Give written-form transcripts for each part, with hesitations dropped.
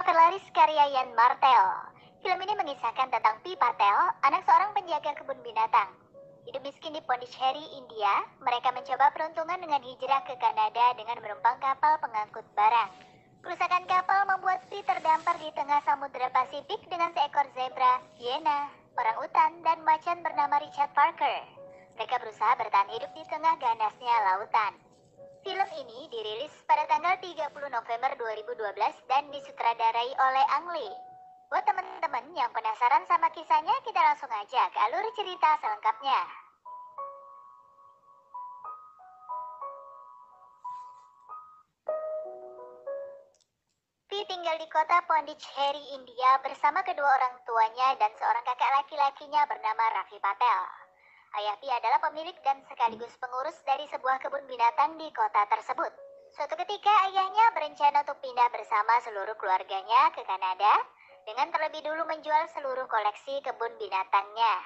novel laris karya Yann Martel. Film ini mengisahkan tentang Pi Patel, anak seorang penjaga kebun binatang. Hidup miskin di Pondicherry, India, mereka mencoba peruntungan dengan hijrah ke Kanada dengan menumpang kapal pengangkut barang. Kerusakan kapal membuat Pi terdampar di tengah Samudra Pasifik dengan seekor zebra, hiena, orang utan, dan macan bernama Richard Parker. Mereka berusaha bertahan hidup di tengah ganasnya lautan. Film ini dirilis pada tanggal 30 November 2012 dan disutradarai oleh Ang Lee. Buat teman-teman yang penasaran sama kisahnya, kita langsung aja ke alur cerita selengkapnya. Pi tinggal di kota Pondicherry, India bersama kedua orang tuanya dan seorang kakak laki-lakinya bernama Ravi Patel. Ayah Pi adalah pemilik dan sekaligus pengurus dari sebuah kebun binatang di kota tersebut. Suatu ketika ayahnya berencana untuk pindah bersama seluruh keluarganya ke Kanada dengan terlebih dulu menjual seluruh koleksi kebun binatangnya.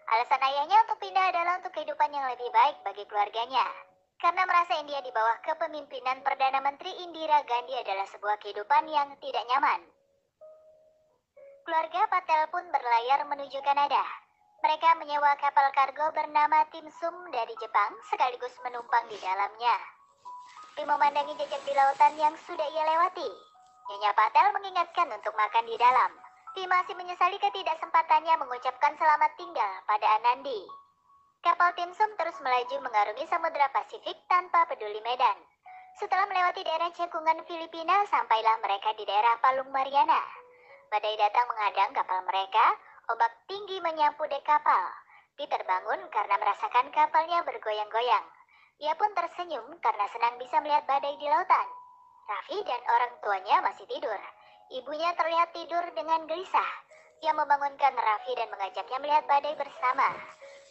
Alasan ayahnya untuk pindah adalah untuk kehidupan yang lebih baik bagi keluarganya. Karena merasa India di bawah kepemimpinan Perdana Menteri Indira Gandhi adalah sebuah kehidupan yang tidak nyaman. Keluarga Patel pun berlayar menuju Kanada. Mereka menyewa kapal kargo bernama Tim Sum dari Jepang sekaligus menumpang di dalamnya. Pi memandangi jejak di lautan yang sudah ia lewati. Nyonya Patel mengingatkan untuk makan di dalam. Pi masih menyesali ketidaksempatannya mengucapkan selamat tinggal pada Anandi. Kapal Tim Sum terus melaju mengarungi Samudra Pasifik tanpa peduli medan. Setelah melewati daerah cekungan Filipina, sampailah mereka di daerah Palung Mariana. Badai datang menghadang kapal mereka. Ombak tinggi menyapu dek kapal. Pi terbangun karena merasakan kapalnya bergoyang-goyang. Ia pun tersenyum karena senang bisa melihat badai di lautan. Raffi dan orang tuanya masih tidur. Ibunya terlihat tidur dengan gelisah. Ia membangunkan Raffi dan mengajaknya melihat badai bersama.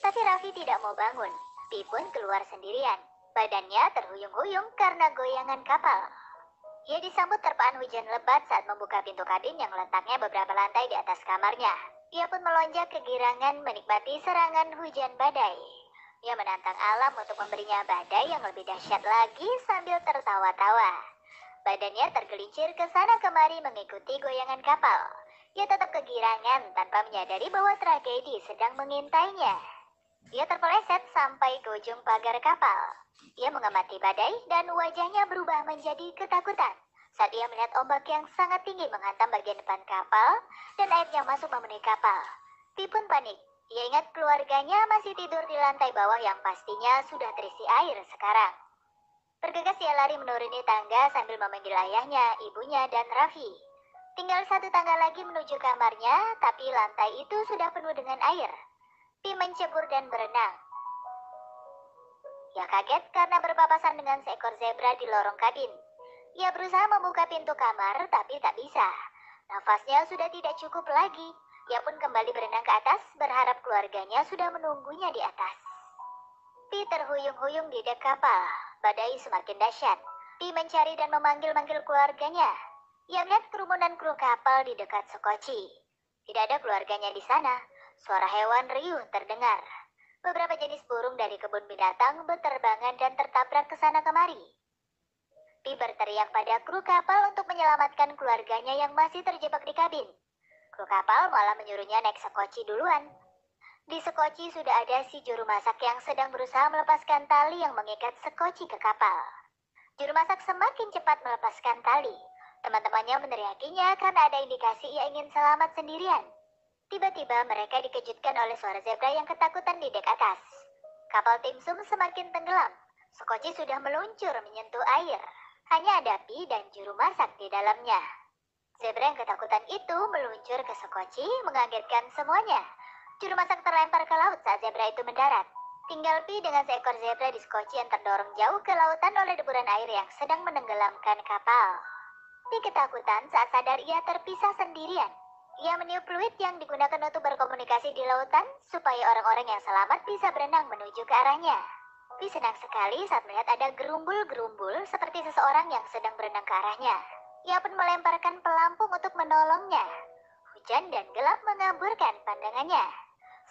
Tapi Raffi tidak mau bangun. Pi pun keluar sendirian. Badannya terhuyung-huyung karena goyangan kapal. Ia disambut terpaan hujan lebat saat membuka pintu kabin yang letaknya beberapa lantai di atas kamarnya. Ia pun melonjak kegirangan menikmati serangan hujan badai. Ia menantang alam untuk memberinya badai yang lebih dahsyat lagi sambil tertawa-tawa. Badannya tergelincir ke sana kemari mengikuti goyangan kapal. Ia tetap kegirangan tanpa menyadari bahwa tragedi sedang mengintainya. Ia terpeleset sampai ke ujung pagar kapal. Ia mengamati badai dan wajahnya berubah menjadi ketakutan saat ia melihat ombak yang sangat tinggi menghantam bagian depan kapal dan air yang masuk memenuhi kapal. Pi pun panik. Ia ingat keluarganya masih tidur di lantai bawah yang pastinya sudah terisi air sekarang. Bergegas ia lari menuruni tangga sambil memanggil ayahnya, ibunya, dan Raffi. Tinggal satu tangga lagi menuju kamarnya, tapi lantai itu sudah penuh dengan air. Pi mencebur dan berenang. Ia kaget karena berpapasan dengan seekor zebra di lorong kabin. Ia berusaha membuka pintu kamar, tapi tak bisa. Nafasnya sudah tidak cukup lagi. Ia pun kembali berenang ke atas, berharap keluarganya sudah menunggunya di atas. Pi terhuyung-huyung di dek kapal. Badai semakin dahsyat. Pi mencari dan memanggil-manggil keluarganya. Ia melihat kerumunan kru kapal di dekat Sekoci. Tidak ada keluarganya di sana. Suara hewan riuh terdengar. Beberapa jenis burung dari kebun binatang berterbangan dan tertabrak ke sana kemari. Pi berteriak pada kru kapal untuk menyelamatkan keluarganya yang masih terjebak di kabin. Kru kapal malah menyuruhnya naik Sekoci duluan. Di Sekoci sudah ada si juru masak yang sedang berusaha melepaskan tali yang mengikat Sekoci ke kapal. Juru masak semakin cepat melepaskan tali. Teman-temannya meneriakinya karena ada indikasi ia ingin selamat sendirian. Tiba-tiba mereka dikejutkan oleh suara zebra yang ketakutan di dek atas. Kapal Tim Sum semakin tenggelam. Sekoci sudah meluncur menyentuh air. Hanya ada Pi dan juru masak di dalamnya. Zebra yang ketakutan itu meluncur ke Sekoci, mengagetkan semuanya. Juru masak terlempar ke laut saat zebra itu mendarat. Tinggal Pi dengan seekor zebra di Sekoci yang terdorong jauh ke lautan oleh deburan air yang sedang menenggelamkan kapal. Pi ketakutan saat sadar ia terpisah sendirian. Ia meniup fluid yang digunakan untuk berkomunikasi di lautan supaya orang-orang yang selamat bisa berenang menuju ke arahnya. Pi senang sekali saat melihat ada gerumbul-gerumbul seperti seseorang yang sedang berenang ke arahnya. Ia pun melemparkan pelampung untuk menolongnya. Hujan dan gelap mengaburkan pandangannya.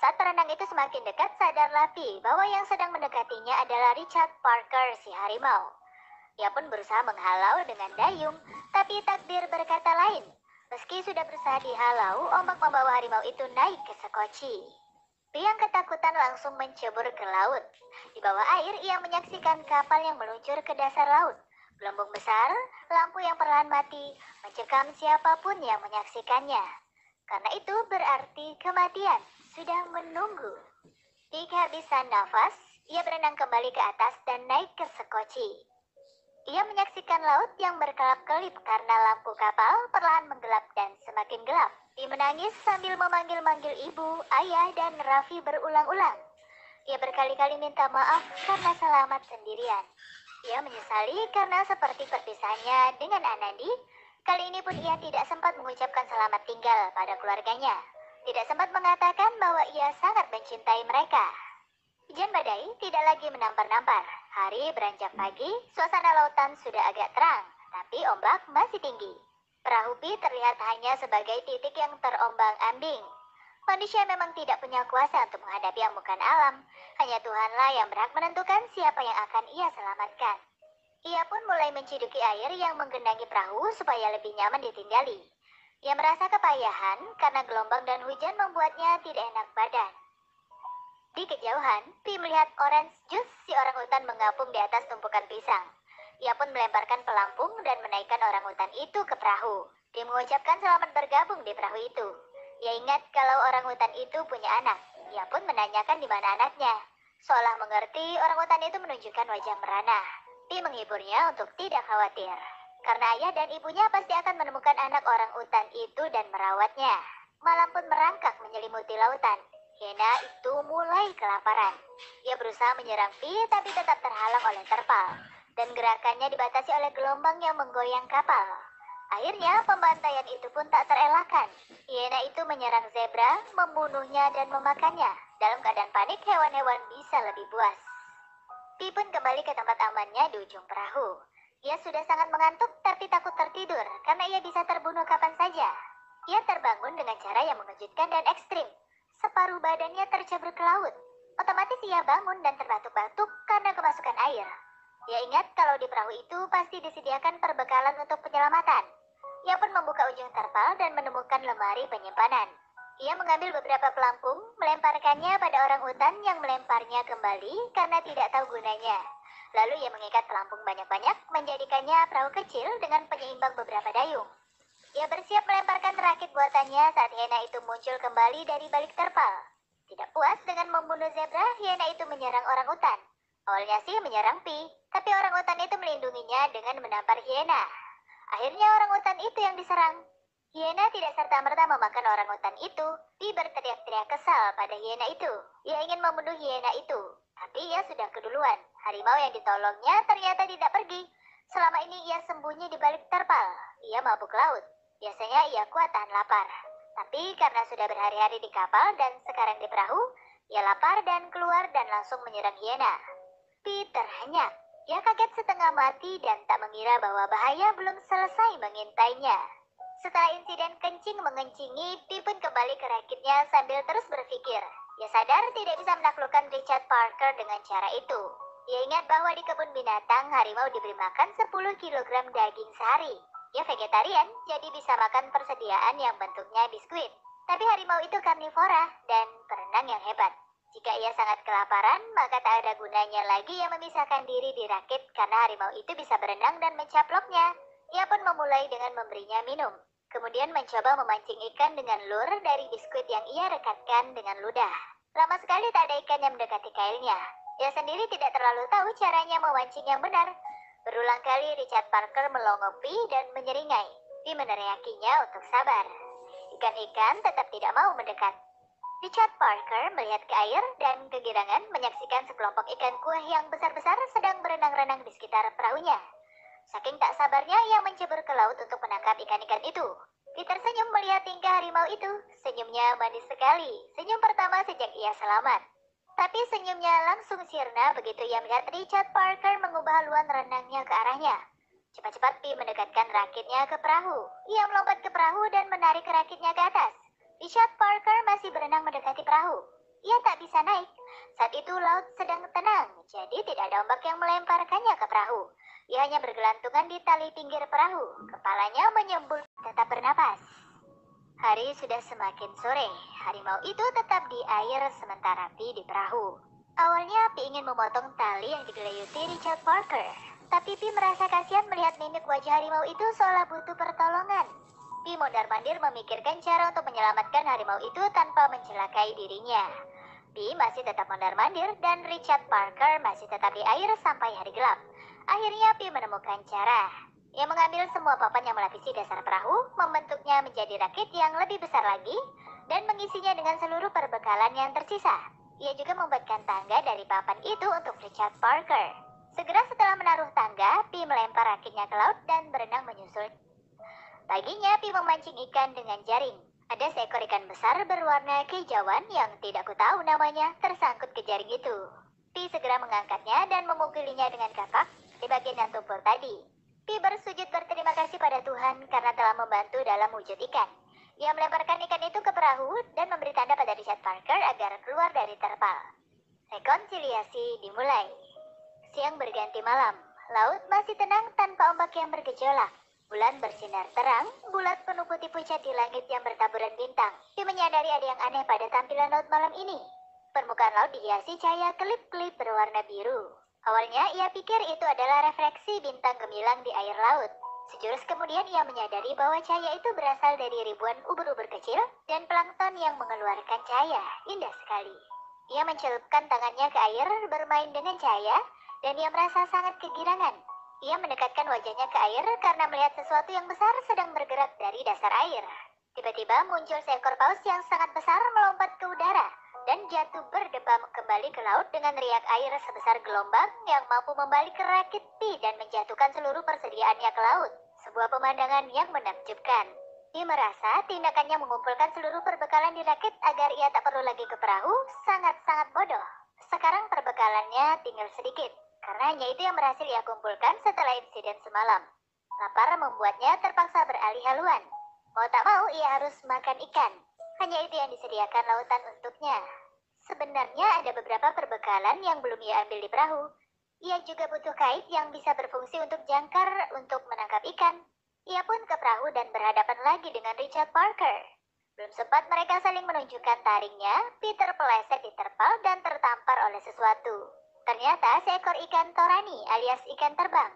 Saat perenang itu semakin dekat, sadarlah Pi bahwa yang sedang mendekatinya adalah Richard Parker si harimau. Ia pun berusaha menghalau dengan dayung, tapi takdir berkata lain. Meski sudah berusaha dihalau, ombak membawa harimau itu naik ke sekoci. Pi yang ketakutan langsung mencebur ke laut. Di bawah air, ia menyaksikan kapal yang meluncur ke dasar laut. Gelombang besar, lampu yang perlahan mati, mencekam siapapun yang menyaksikannya. Karena itu berarti kematian sudah menunggu. Pi kehabisan nafas, ia berenang kembali ke atas dan naik ke sekoci. Ia menyaksikan laut yang berkelap-kelip karena lampu kapal perlahan menggelap dan semakin gelap. Ia menangis sambil memanggil-manggil ibu, ayah, dan Raffi berulang-ulang. Ia berkali-kali minta maaf karena selamat sendirian. Ia menyesali karena seperti perpisahannya dengan Anandi, kali ini pun ia tidak sempat mengucapkan selamat tinggal pada keluarganya. Tidak sempat mengatakan bahwa ia sangat mencintai mereka. Hujan badai tidak lagi menampar-nampar. Hari beranjak pagi, suasana lautan sudah agak terang, tapi ombak masih tinggi. Perahu Pi terlihat hanya sebagai titik yang terombang-ambing. Manusia memang tidak punya kuasa untuk menghadapi amukan alam. Hanya Tuhanlah yang berhak menentukan siapa yang akan ia selamatkan. Ia pun mulai menciduki air yang menggenangi perahu supaya lebih nyaman ditinggali. Ia merasa kepayahan karena gelombang dan hujan membuatnya tidak enak badan. Di kejauhan, Pi melihat orange juice si orangutan mengapung di atas tumpukan pisang. Ia pun melemparkan pelampung dan menaikkan orangutan itu ke perahu. Dia mengucapkan selamat bergabung di perahu itu. Ia ingat kalau orangutan itu punya anak. Ia pun menanyakan di mana anaknya. Seolah mengerti, orangutan itu menunjukkan wajah merana. Pi menghiburnya untuk tidak khawatir. Karena ayah dan ibunya pasti akan menemukan anak orangutan itu dan merawatnya. Malam pun merangkak menyelimuti lautan. Hiena itu mulai kelaparan. Ia berusaha menyerang Pi tapi tetap terhalang oleh terpal. Dan gerakannya dibatasi oleh gelombang yang menggoyang kapal. Akhirnya pembantaian itu pun tak terelakkan. Hiena itu menyerang zebra, membunuhnya dan memakannya. Dalam keadaan panik, hewan-hewan bisa lebih buas. Pi pun kembali ke tempat amannya di ujung perahu. Ia sudah sangat mengantuk tapi takut tertidur karena ia bisa terbunuh kapan saja. Ia terbangun dengan cara yang mengejutkan dan ekstrim. Separuh badannya tercebur ke laut. Otomatis ia bangun dan terbatuk-batuk karena kemasukan air. Ia ingat kalau di perahu itu pasti disediakan perbekalan untuk penyelamatan. Ia pun membuka ujung terpal dan menemukan lemari penyimpanan. Ia mengambil beberapa pelampung, melemparkannya pada orang hutan yang melemparnya kembali karena tidak tahu gunanya. Lalu ia mengikat pelampung banyak-banyak, menjadikannya perahu kecil dengan penyeimbang beberapa dayung. Ia bersiap melemparkan rakit buatannya saat hiena itu muncul kembali dari balik terpal. Tidak puas dengan membunuh zebra, hiena itu menyerang orangutan. Awalnya sih menyerang Pi, tapi orangutan itu melindunginya dengan menampar hiena. Akhirnya orangutan itu yang diserang. Hiena tidak serta-merta memakan orangutan itu. Pi berteriak-teriak kesal pada hiena itu. Ia ingin membunuh hiena itu, tapi ia sudah keduluan. Harimau yang ditolongnya ternyata tidak pergi. Selama ini ia sembunyi di balik terpal. Ia mabuk laut. Biasanya ia kuat tahan lapar. Tapi karena sudah berhari-hari di kapal dan sekarang di perahu, ia lapar dan keluar dan langsung menyerang hiena. Pi terhenyak. Ia kaget setengah mati dan tak mengira bahwa bahaya belum selesai mengintainya. Setelah insiden kencing mengencingi, Pi pun kembali ke rakitnya sambil terus berpikir. Ia sadar tidak bisa menaklukkan Richard Parker dengan cara itu. Ia ingat bahwa di kebun binatang, harimau diberi makan 10 kg daging sehari. Ia vegetarian, jadi bisa makan persediaan yang bentuknya biskuit. Tapi harimau itu karnivora dan perenang yang hebat. Jika ia sangat kelaparan, maka tak ada gunanya lagi ia memisahkan diri di rakit karena harimau itu bisa berenang dan mencaploknya. Ia pun memulai dengan memberinya minum. Kemudian mencoba memancing ikan dengan lur dari biskuit yang ia rekatkan dengan ludah. Lama sekali tak ada ikan yang mendekati kailnya. Ia sendiri tidak terlalu tahu caranya memancing yang benar. Berulang kali Richard Parker melongopi dan menyeringai. Pi meneriakinya untuk sabar. Ikan-ikan tetap tidak mau mendekat. Richard Parker melihat ke air dan kegirangan menyaksikan sekelompok ikan kuah yang besar-besar sedang berenang-renang di sekitar perahunya. Saking tak sabarnya, ia mencebur ke laut untuk menangkap ikan-ikan itu. Pi tersenyum melihat tingkah harimau itu. Senyumnya manis sekali. Senyum pertama sejak ia selamat. Tapi senyumnya langsung sirna begitu ia melihat Richard Parker mengubah haluan renangnya ke arahnya. Cepat-cepat Pi mendekatkan rakitnya ke perahu. Ia melompat ke perahu dan menarik rakitnya ke atas. Richard Parker masih berenang mendekati perahu. Ia tak bisa naik. Saat itu laut sedang tenang, jadi tidak ada ombak yang melemparkannya ke perahu. Ia hanya bergelantungan di tali pinggir perahu. Kepalanya menyembul tetap bernapas. Hari sudah semakin sore. Harimau itu tetap di air sementara Pi di perahu. Awalnya Pi ingin memotong tali yang digelayuti Richard Parker. Tapi Pi merasa kasihan melihat mimik wajah harimau itu seolah butuh pertolongan. Pi mondar-mandir memikirkan cara untuk menyelamatkan harimau itu tanpa mencelakai dirinya. Pi masih tetap mondar-mandir dan Richard Parker masih tetap di air sampai hari gelap. Akhirnya Pi menemukan cara. Ia mengambil semua papan yang melapisi dasar perahu, membentuknya menjadi rakit yang lebih besar lagi, dan mengisinya dengan seluruh perbekalan yang tersisa. Ia juga membuatkan tangga dari papan itu untuk Richard Parker. Segera setelah menaruh tangga, Pi melempar rakitnya ke laut dan berenang menyusul. Paginya Pi memancing ikan dengan jaring. Ada seekor ikan besar berwarna kehijauan yang tidak ku tahu namanya tersangkut ke jaring itu. Pi segera mengangkatnya dan memukulinya dengan kapak di bagian yang tumpul tadi. Pi bersujud berterima kasih pada Tuhan karena telah membantu dalam wujud ikan. Ia melemparkan ikan itu ke perahu dan memberi tanda pada Richard Parker agar keluar dari terpal. Rekonsiliasi dimulai. Siang berganti malam. Laut masih tenang tanpa ombak yang bergejolak. Bulan bersinar terang, bulat penuh putih pucat di langit yang bertaburan bintang. Pi menyadari ada yang aneh pada tampilan laut malam ini. Permukaan laut dihiasi cahaya kelip-kelip berwarna biru. Awalnya ia pikir itu adalah refleksi bintang gemilang di air laut. Sejurus kemudian ia menyadari bahwa cahaya itu berasal dari ribuan ubur-ubur kecil dan plankton yang mengeluarkan cahaya. Indah sekali. Ia mencelupkan tangannya ke air bermain dengan cahaya dan ia merasa sangat kegirangan. Ia mendekatkan wajahnya ke air karena melihat sesuatu yang besar sedang bergerak dari dasar air. Tiba-tiba muncul seekor paus yang sangat besar melompat ke udara dan jatuh berdebam kembali ke laut dengan riak air sebesar gelombang yang mampu membalik ke rakit Pi dan menjatuhkan seluruh persediaannya ke laut. Sebuah pemandangan yang menakjubkan. Pi merasa tindakannya mengumpulkan seluruh perbekalan di rakit agar ia tak perlu lagi ke perahu sangat-sangat bodoh. Sekarang perbekalannya tinggal sedikit, karena hanya itu yang berhasil ia kumpulkan setelah insiden semalam. Lapar membuatnya terpaksa beralih haluan. Mau tak mau ia harus makan ikan. Hanya itu yang disediakan lautan untuknya. Sebenarnya ada beberapa perbekalan yang belum ia ambil di perahu. Ia juga butuh kait yang bisa berfungsi untuk jangkar untuk menangkap ikan. Ia pun ke perahu dan berhadapan lagi dengan Richard Parker. Belum sempat mereka saling menunjukkan taringnya, Peter terpeleset di terpal dan tertampar oleh sesuatu. Ternyata seekor ikan torani alias ikan terbang.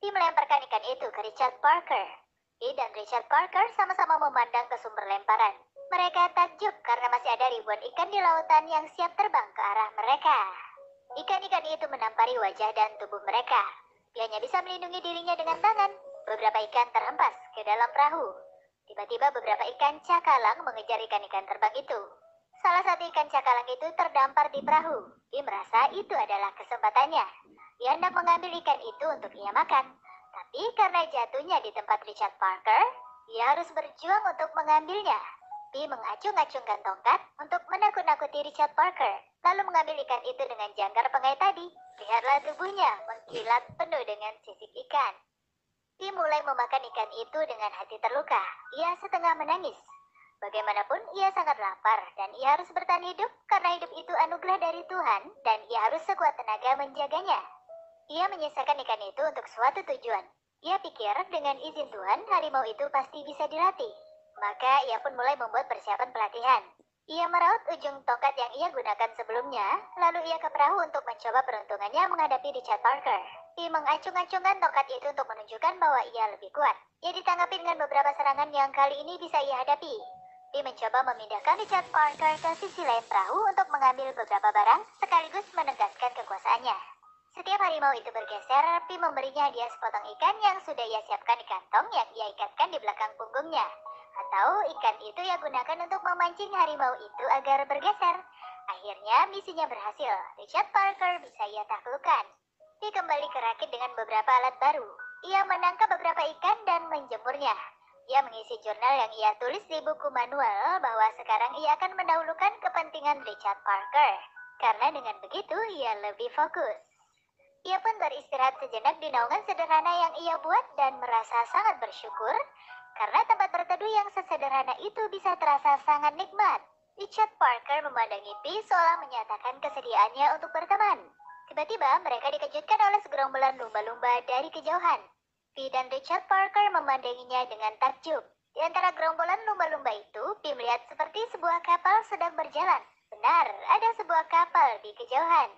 Pi melemparkan ikan itu ke Richard Parker. Pi dan Richard Parker sama-sama memandang ke sumber lemparan. Mereka takjub karena masih ada ribuan ikan di lautan yang siap terbang ke arah mereka. Ikan-ikan itu menampari wajah dan tubuh mereka. Dia hanya bisa melindungi dirinya dengan tangan. Beberapa ikan terhempas ke dalam perahu. Tiba-tiba beberapa ikan cakalang mengejar ikan-ikan terbang itu. Salah satu ikan cakalang itu terdampar di perahu. Dia merasa itu adalah kesempatannya. Dia hendak mengambil ikan itu untuk ia makan. Tapi karena jatuhnya di tempat Richard Parker, dia harus berjuang untuk mengambilnya. Pi mengacung-acungkan tongkat untuk menakut-nakuti Richard Parker, lalu mengambil ikan itu dengan jangkar pengait tadi. Lihatlah tubuhnya mengkilat penuh dengan sisik ikan. Pi mulai memakan ikan itu dengan hati terluka. Ia setengah menangis. Bagaimanapun ia sangat lapar dan ia harus bertahan hidup karena hidup itu anugerah dari Tuhan dan ia harus sekuat tenaga menjaganya. Ia menyisakan ikan itu untuk suatu tujuan. Ia pikir dengan izin Tuhan harimau itu pasti bisa dilatih. Maka ia pun mulai membuat persiapan pelatihan. Ia meraut ujung tongkat yang ia gunakan sebelumnya, lalu ia ke perahu untuk mencoba peruntungannya menghadapi Richard Parker. Ia mengacung-acungkan tongkat itu untuk menunjukkan bahwa ia lebih kuat. Ia ditanggapi dengan beberapa serangan yang kali ini bisa ia hadapi. Ia mencoba memindahkan Richard Parker ke sisi lain perahu untuk mengambil beberapa barang sekaligus menegaskan kekuasaannya. Setiap harimau itu bergeser, Pi memberinya hadiah sepotong ikan yang sudah ia siapkan di kantong yang ia ikatkan di belakang punggungnya. Atau ikan itu ia gunakan untuk memancing harimau itu agar bergeser. Akhirnya misinya berhasil. Richard Parker bisa ia taklukkan. Pi kembali ke rakit dengan beberapa alat baru. Ia menangkap beberapa ikan dan menjemurnya. Ia mengisi jurnal yang ia tulis di buku manual bahwa sekarang ia akan mendahulukan kepentingan Richard Parker. Karena dengan begitu ia lebih fokus. Ia pun beristirahat sejenak di naungan sederhana yang ia buat dan merasa sangat bersyukur karena tempat berteduh yang sesederhana itu bisa terasa sangat nikmat. Richard Parker memandangi Pi seolah menyatakan kesediaannya untuk berteman. Tiba-tiba mereka dikejutkan oleh segerombolan lumba-lumba dari kejauhan. Pi dan Richard Parker memandanginya dengan takjub. Di antara gerombolan lumba-lumba itu, Pi melihat seperti sebuah kapal sedang berjalan. Benar, ada sebuah kapal di kejauhan.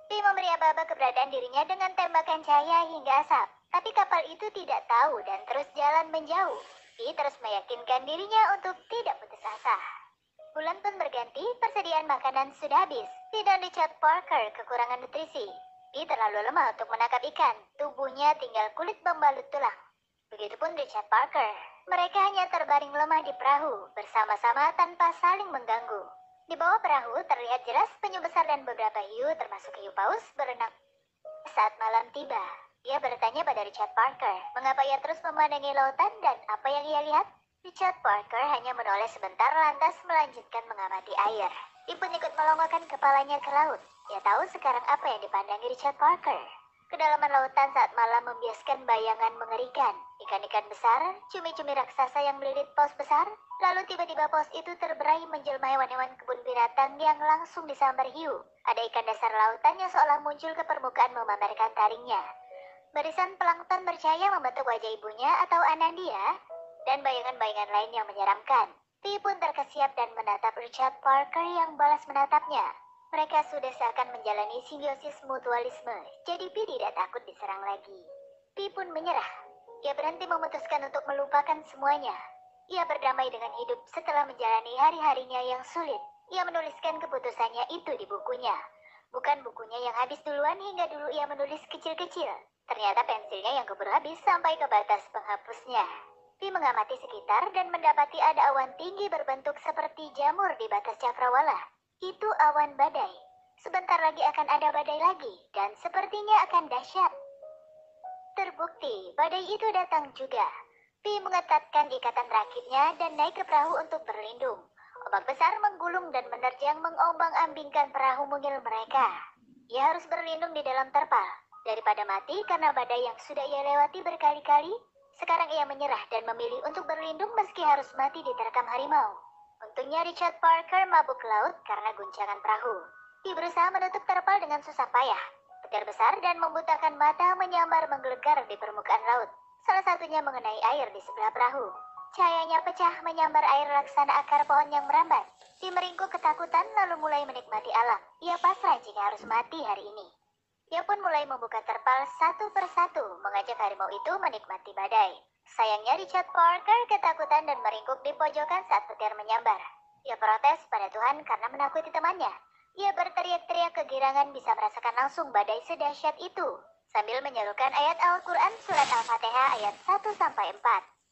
Pi memberi aba-aba keberadaan dirinya dengan tembakan cahaya hingga asap. Tapi kapal itu tidak tahu dan terus jalan menjauh. Pi terus meyakinkan dirinya untuk tidak putus asa. Bulan pun berganti, persediaan makanan sudah habis. Pi dan Richard Parker kekurangan nutrisi. Pi terlalu lemah untuk menangkap ikan. Tubuhnya tinggal kulit membalut tulang. Begitupun Richard Parker. Mereka hanya terbaring lemah di perahu, bersama-sama tanpa saling mengganggu. Di bawah perahu terlihat jelas penyu besar dan beberapa hiu, termasuk hiu paus, berenang. Saat malam tiba, dia bertanya pada Richard Parker, mengapa ia terus memandangi lautan dan apa yang ia lihat? Richard Parker hanya menoleh sebentar lantas melanjutkan mengamati air. Dia pun ikut melongokkan kepalanya ke laut. Dia tahu sekarang apa yang dipandangi Richard Parker. Kedalaman lautan saat malam membiaskan bayangan mengerikan. Ikan-ikan besar, cumi-cumi raksasa yang melilit paus besar. Lalu tiba-tiba paus itu terberai menjelma hewan-hewan kebun binatang yang langsung disambar hiu. Ada ikan dasar lautan yang seolah muncul ke permukaan memamerkan taringnya. Barisan plankton bercahaya membentuk wajah ibunya atau Anandia. Dan bayangan-bayangan lain yang menyeramkan. Pi pun terkesiap dan menatap Richard Parker yang balas menatapnya. Mereka sudah seakan menjalani simbiosis mutualisme, jadi Pi tidak takut diserang lagi. Pi pun menyerah. Ia berhenti memutuskan untuk melupakan semuanya. Ia berdamai dengan hidup setelah menjalani hari-harinya yang sulit. Ia menuliskan keputusannya itu di bukunya. Bukan bukunya yang habis duluan hingga dulu ia menulis kecil-kecil. Ternyata pensilnya yang keburu habis sampai ke batas penghapusnya. Pi mengamati sekitar dan mendapati ada awan tinggi berbentuk seperti jamur di batas cakrawala. Itu awan badai. Sebentar lagi akan ada badai lagi, dan sepertinya akan dahsyat. Terbukti, badai itu datang juga. Pi mengetatkan ikatan rakitnya dan naik ke perahu untuk berlindung. Ombak besar menggulung dan menerjang mengombang-ambingkan perahu mungil mereka. Ia harus berlindung di dalam terpal. Daripada mati karena badai yang sudah ia lewati berkali-kali, sekarang ia menyerah dan memilih untuk berlindung meski harus mati diterkam harimau. Untungnya Richard Parker mabuk laut karena guncangan perahu. Dia berusaha menutup terpal dengan susah payah. Petir besar dan membutakan mata menyambar menggelegar di permukaan laut. Salah satunya mengenai air di sebelah perahu. Cahayanya pecah menyambar air laksana akar pohon yang merambat. Dia meringkuk ketakutan lalu mulai menikmati alam. Ia pasrah jika harus mati hari ini. Ia pun mulai membuka terpal satu persatu, mengajak harimau itu menikmati badai. Sayangnya Richard Parker ketakutan dan meringkuk di pojokan saat petir menyambar. Ia protes pada Tuhan karena menakuti temannya. Ia berteriak-teriak kegirangan bisa merasakan langsung badai sedahsyat itu, sambil menyerukan ayat Al-Quran surat Al-Fatihah ayat 1-4.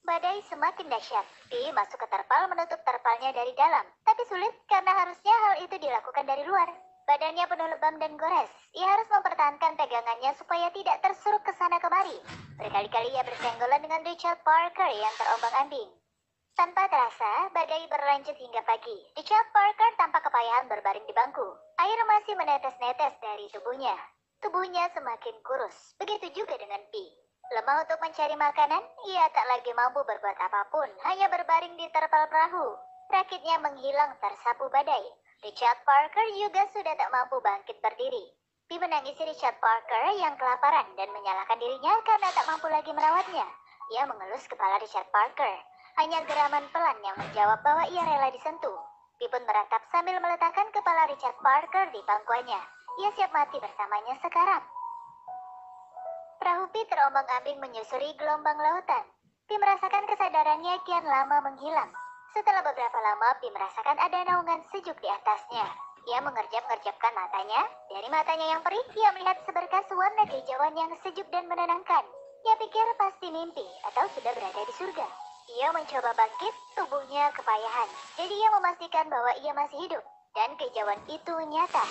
Badai semakin dahsyat. Pi masuk ke terpal menutup terpalnya dari dalam, tapi sulit karena harusnya hal itu dilakukan dari luar. Badannya penuh lebam dan gores. Ia harus mempertahankan pegangannya supaya tidak tersuruk ke sana kemari. Berkali-kali ia bersenggolan dengan Richard Parker yang terombang-ambing. Tanpa terasa, badai berlanjut hingga pagi. Richard Parker tampak kepayahan berbaring di bangku. Air masih menetes-netes dari tubuhnya. Tubuhnya semakin kurus. Begitu juga dengan Pi. Lemah untuk mencari makanan, ia tak lagi mampu berbuat apapun, hanya berbaring di terpal perahu. Rakitnya menghilang tersapu badai. Richard Parker juga sudah tak mampu bangkit berdiri. Pi menangisi Richard Parker yang kelaparan dan menyalahkan dirinya karena tak mampu lagi merawatnya. Ia mengelus kepala Richard Parker. Hanya geraman pelan yang menjawab bahwa ia rela disentuh. Pi pun meratap sambil meletakkan kepala Richard Parker di pangkuannya. Ia siap mati bersamanya sekarang. Perahu Pi terombang-ambing menyusuri gelombang lautan. Pi merasakan kesadarannya kian lama menghilang. Setelah beberapa lama, Pi merasakan ada naungan sejuk di atasnya. Ia mengerjap-ngerjapkan matanya. Dari matanya yang perih, ia melihat seberkas warna kehijauan yang sejuk dan menenangkan. Ia pikir pasti mimpi atau sudah berada di surga. Ia mencoba bangkit, tubuhnya kepayahan. Jadi ia memastikan bahwa ia masih hidup. Dan kehijauan itu nyata.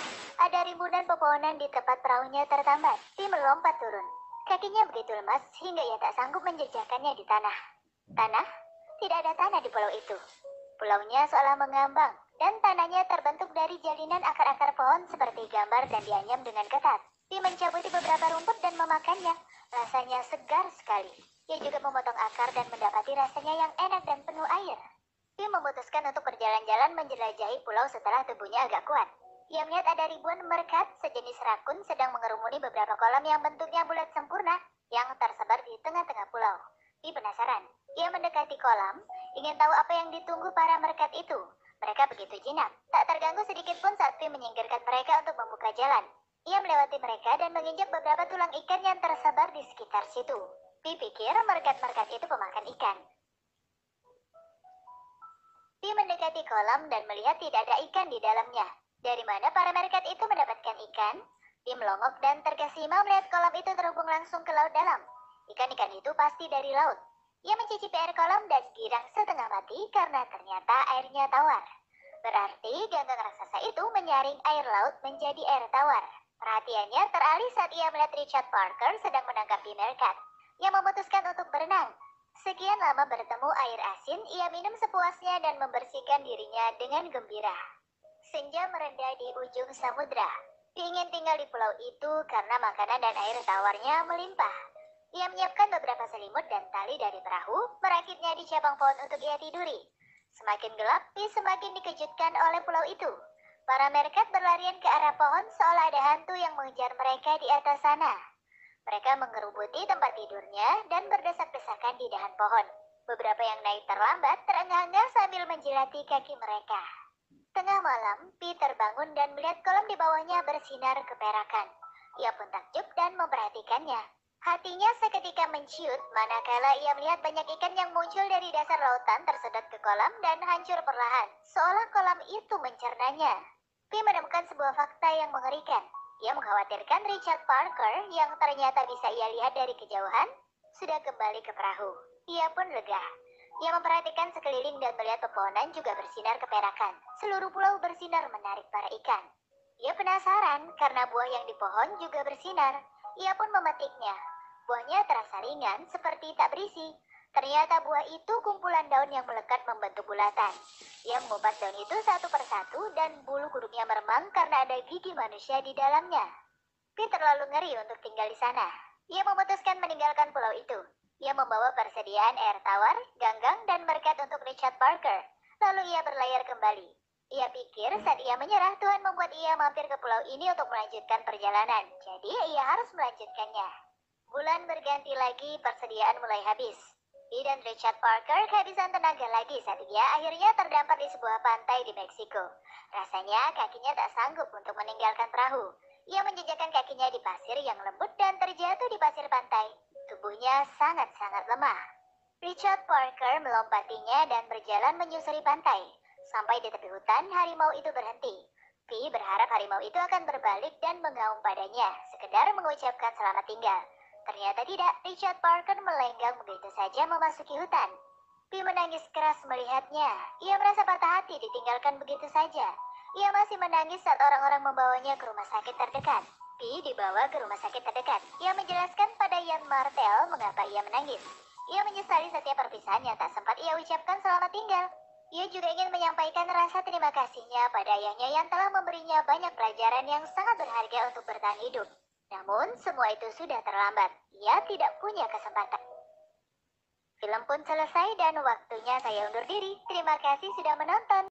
Ada rimbunan pepohonan di tempat perahunya tertambat. Pi melompat turun. Kakinya begitu lemas hingga ia tak sanggup menjejakkannya di tanah. Tanah? Tidak ada tanah di pulau itu. Pulaunya seolah mengambang, dan tanahnya terbentuk dari jalinan akar-akar pohon seperti gambar dan dianyam dengan ketat. Pi mencabuti beberapa rumput dan memakannya. Rasanya segar sekali. Ia juga memotong akar dan mendapati rasanya yang enak dan penuh air. Pi memutuskan untuk berjalan-jalan menjelajahi pulau setelah tubuhnya agak kuat. Ia melihat ada ribuan merkat sejenis rakun sedang mengerumuni beberapa kolam yang bentuknya bulat sempurna yang tersebar di tengah-tengah pulau. Pi penasaran. Ia mendekati kolam, ingin tahu apa yang ditunggu para merkat itu. Mereka begitu jinak, tak terganggu sedikit pun saat Pi menyingkirkan mereka untuk membuka jalan. Ia melewati mereka dan menginjak beberapa tulang ikan yang tersebar di sekitar situ. Pi pikir merkat-merkat itu pemakan ikan. Pi mendekati kolam dan melihat tidak ada ikan di dalamnya. Dari mana para merkat itu mendapatkan ikan? Pi melongok dan terkesima melihat kolam itu terhubung langsung ke laut dalam. Ikan-ikan itu pasti dari laut. Ia mencicipi air kolam dan girang setengah mati karena ternyata airnya tawar. Berarti ganggang raksasa itu menyaring air laut menjadi air tawar. Perhatiannya teralih saat ia melihat Richard Parker sedang menanggapi merkat yang memutuskan untuk berenang. Sekian lama bertemu air asin, ia minum sepuasnya dan membersihkan dirinya dengan gembira. Senja merendah di ujung samudra. Dia ingin tinggal di pulau itu karena makanan dan air tawarnya melimpah. Ia menyiapkan beberapa selimut dan tali dari perahu, merakitnya di cabang pohon untuk ia tiduri. Semakin gelap, Pi semakin dikejutkan oleh pulau itu. Para merkat berlarian ke arah pohon seolah ada hantu yang mengejar mereka di atas sana. Mereka mengerubuti tempat tidurnya dan berdesak-desakan di dahan pohon. Beberapa yang naik terlambat terengah-engah sambil menjilati kaki mereka. Tengah malam, Pi terbangun dan melihat kolam di bawahnya bersinar keperakan. Ia pun takjub dan memperhatikannya. Hatinya seketika menciut manakala ia melihat banyak ikan yang muncul dari dasar lautan tersedot ke kolam dan hancur perlahan, seolah kolam itu mencernanya. Pi menemukan sebuah fakta yang mengerikan. Ia mengkhawatirkan Richard Parker yang ternyata bisa ia lihat dari kejauhan sudah kembali ke perahu. Ia pun lega. Ia memperhatikan sekeliling dan melihat pepohonan juga bersinar keperakan. Seluruh pulau bersinar menarik para ikan. Ia penasaran karena buah yang di pohon juga bersinar. Ia pun memetiknya. Buahnya terasa ringan seperti tak berisi. Ternyata buah itu kumpulan daun yang melekat membentuk bulatan. Ia mengupas daun itu satu persatu dan bulu kuduknya meremang karena ada gigi manusia di dalamnya. Pi terlalu ngeri untuk tinggal di sana. Ia memutuskan meninggalkan pulau itu. Ia membawa persediaan air tawar, ganggang, dan merkat untuk Richard Parker. Lalu ia berlayar kembali. Ia pikir saat ia menyerah, Tuhan membuat ia mampir ke pulau ini untuk melanjutkan perjalanan. Jadi ia harus melanjutkannya. Bulan berganti lagi, persediaan mulai habis. Pi dan Richard Parker kehabisan tenaga lagi saat ia akhirnya terdampar di sebuah pantai di Meksiko. Rasanya kakinya tak sanggup untuk meninggalkan perahu. Ia menjejakkan kakinya di pasir yang lembut dan terjatuh di pasir pantai. Tubuhnya sangat-sangat lemah. Richard Parker melompatinya dan berjalan menyusuri pantai. Sampai di tepi hutan, harimau itu berhenti. Pi berharap harimau itu akan berbalik dan mengaum padanya, sekedar mengucapkan selamat tinggal. Ternyata tidak, Richard Parker melenggang begitu saja memasuki hutan. Pi menangis keras melihatnya. Ia merasa patah hati ditinggalkan begitu saja. Ia masih menangis saat orang-orang membawanya ke rumah sakit terdekat. Pi dibawa ke rumah sakit terdekat. Ia menjelaskan pada Ian Martel mengapa ia menangis. Ia menyesali setiap perpisahan yang tak sempat ia ucapkan selamat tinggal. Ia juga ingin menyampaikan rasa terima kasihnya pada ayahnya yang telah memberinya banyak pelajaran yang sangat berharga untuk bertahan hidup. Namun, semua itu sudah terlambat. Ia tidak punya kesempatan. Film pun selesai dan waktunya saya undur diri. Terima kasih sudah menonton.